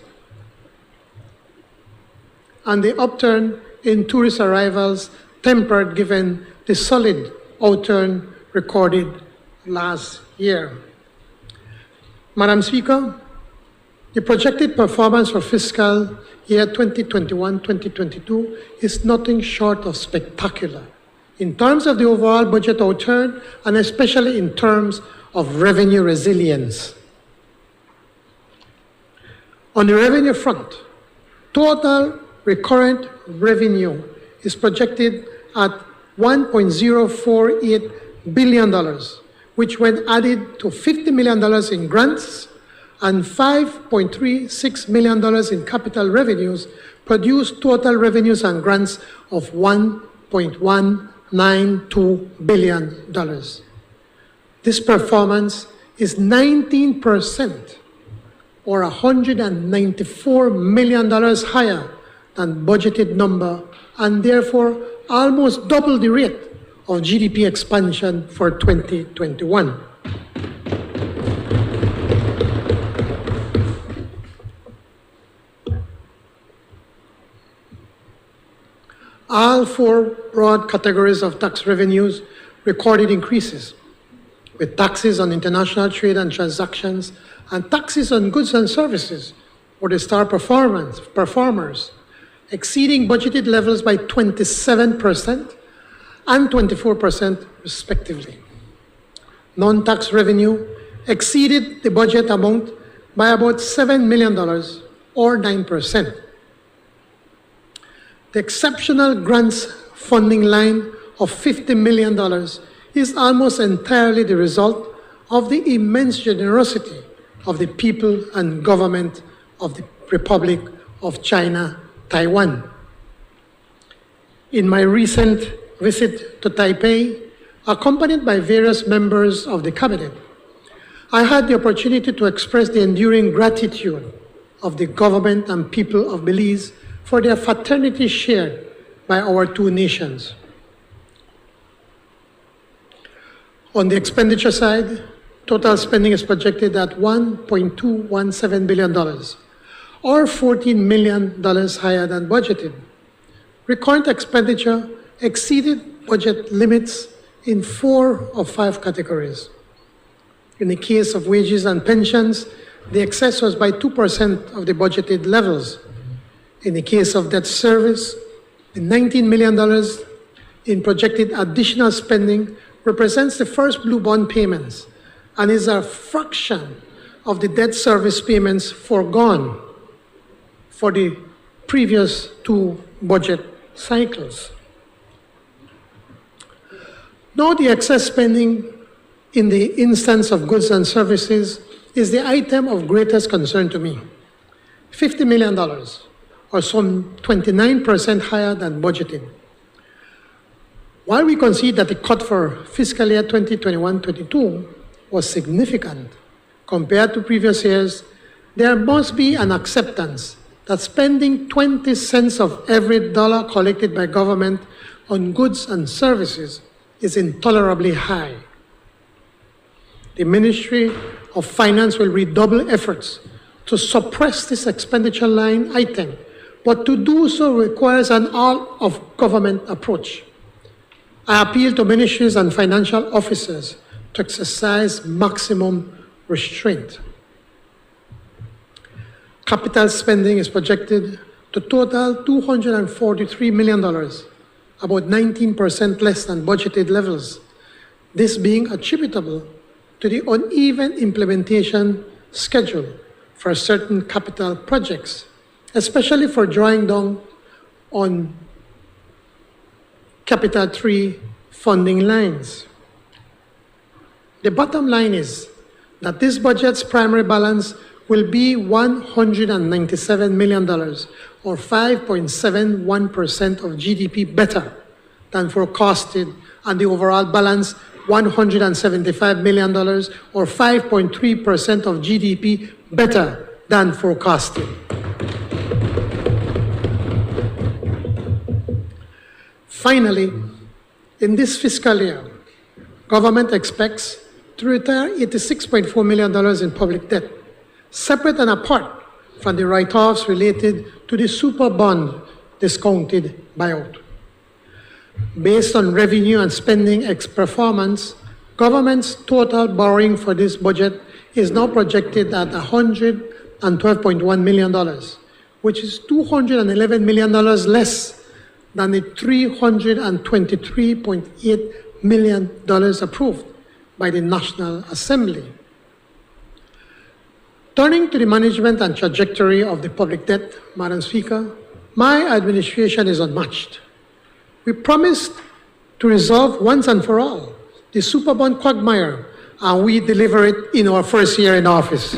And the upturn in tourist arrivals tempered given the solid outturn recorded last year. Madam Speaker, the projected performance for fiscal year 2021-2022 is nothing short of spectacular in terms of the overall budget outturn and especially in terms of revenue resilience. On the revenue front, total recurrent revenue is projected at $1.048 billion, which when added to $50 million in grants and $5.36 million in capital revenues, produce total revenues and grants of $1.192 billion. This performance is 19% or $194 million higher than budgeted number, and therefore almost double the rate of GDP expansion for 2021. All four broad categories of tax revenues recorded increases, with taxes on international trade and transactions and taxes on goods and services, or the star performers, exceeding budgeted levels by 27% and 24% respectively. Non-tax revenue exceeded the budget amount by about $7 million or 9%. The exceptional grants funding line of $50 million is almost entirely the result of the immense generosity of the people and government of the Republic of China, Taiwan. In my recent visit to Taipei, accompanied by various members of the cabinet, I had the opportunity to express the enduring gratitude of the government and people of Belize for their fraternity shared by our two nations. On the expenditure side, total spending is projected at $1.217 billion, or $14 million higher than budgeted. Recurrent expenditure exceeded budget limits in 4 of 5 categories. In the case of wages and pensions, the excess was by 2% of the budgeted levels. In the case of debt service, the $19 million in projected additional spending represents the first blue bond payments and is a fraction of the debt service payments foregone for the previous 2 budget cycles. Now the excess spending in the instance of goods and services is the item of greatest concern to me. $50 million, or some 29% higher than budgeted. While we concede that the cut for fiscal year 2021-22 was significant compared to previous years, there must be an acceptance that spending 20 cents of every dollar collected by government on goods and services is intolerably high. The Ministry of Finance will redouble efforts to suppress this expenditure line item, but to do so requires an all-of-government approach. I appeal to ministries and financial officers to exercise maximum restraint. Capital spending is projected to total $243 million, about 19% less than budgeted levels, this being attributable to the uneven implementation schedule for certain capital projects, especially for drawing down on Capital 3 funding lines. The bottom line is that this budget's primary balance will be $197 million, or 5.71% of GDP better than forecasted, and the overall balance $175 million, or 5.3% of GDP better than forecasted. Finally, in this fiscal year, government expects to retire $86.4 million in public debt, separate and apart from the write-offs related to the super bond discounted buyout. Based on revenue and spending performance, government's total borrowing for this budget is now projected at $112.1 million, which is $211 million less than the $323.8 million approved by the National Assembly. Turning to the management and trajectory of the public debt, Madam Speaker, my administration is unmatched. We promised to resolve once and for all the Superbond quagmire, and we deliver it in our first year in office.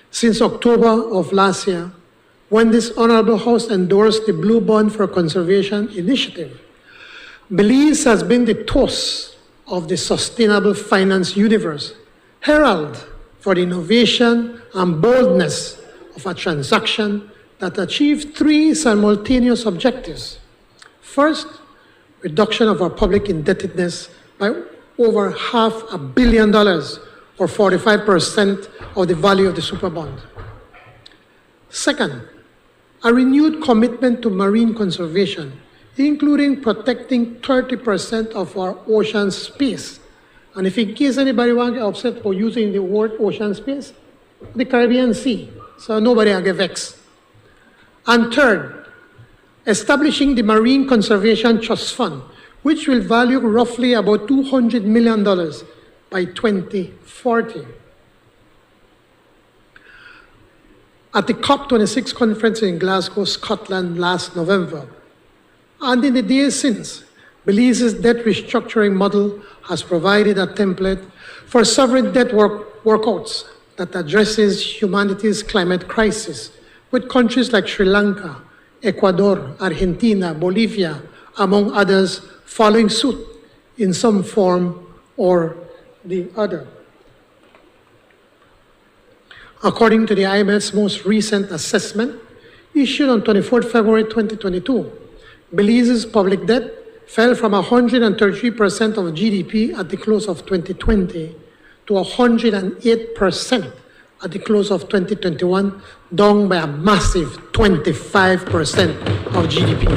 Since October of last year, when this Honorable House endorsed the Blue Bond for Conservation initiative, Belize has been the toast of the sustainable finance universe, herald for the innovation and boldness of a transaction that achieved three simultaneous objectives. First, reduction of our public indebtedness by over $500 million, or 45% of the value of the Superbond. Second, a renewed commitment to marine conservation, including protecting 30% of our ocean space. And if in case anybody wants to get upset for using the word ocean space, the Caribbean Sea, so nobody will get vexed. And third, establishing the Marine Conservation Trust Fund, which will value roughly about $200 million by 2040. At the COP26 conference in Glasgow, Scotland last November, and in the days since, Belize's debt restructuring model has provided a template for sovereign debt workouts that addresses humanity's climate crisis, with countries like Sri Lanka, Ecuador, Argentina, Bolivia, among others, following suit in some form or the other. According to the IMF's most recent assessment, issued on 24 February 2022, Belize's public debt fell from 133% of GDP at the close of 2020 to 108% at the close of 2021, down by a massive 25% of GDP.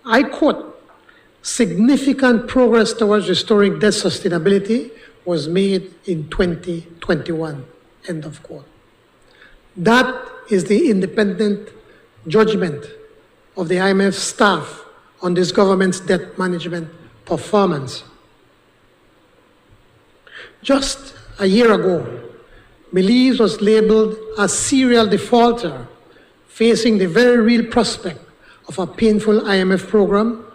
I quote, "Significant progress towards restoring debt sustainability was made in 2021, end of quote." That is the independent judgment of the IMF staff on this government's debt management performance. Just a year ago, Belize was labeled a serial defaulter, facing the very real prospect of a painful IMF program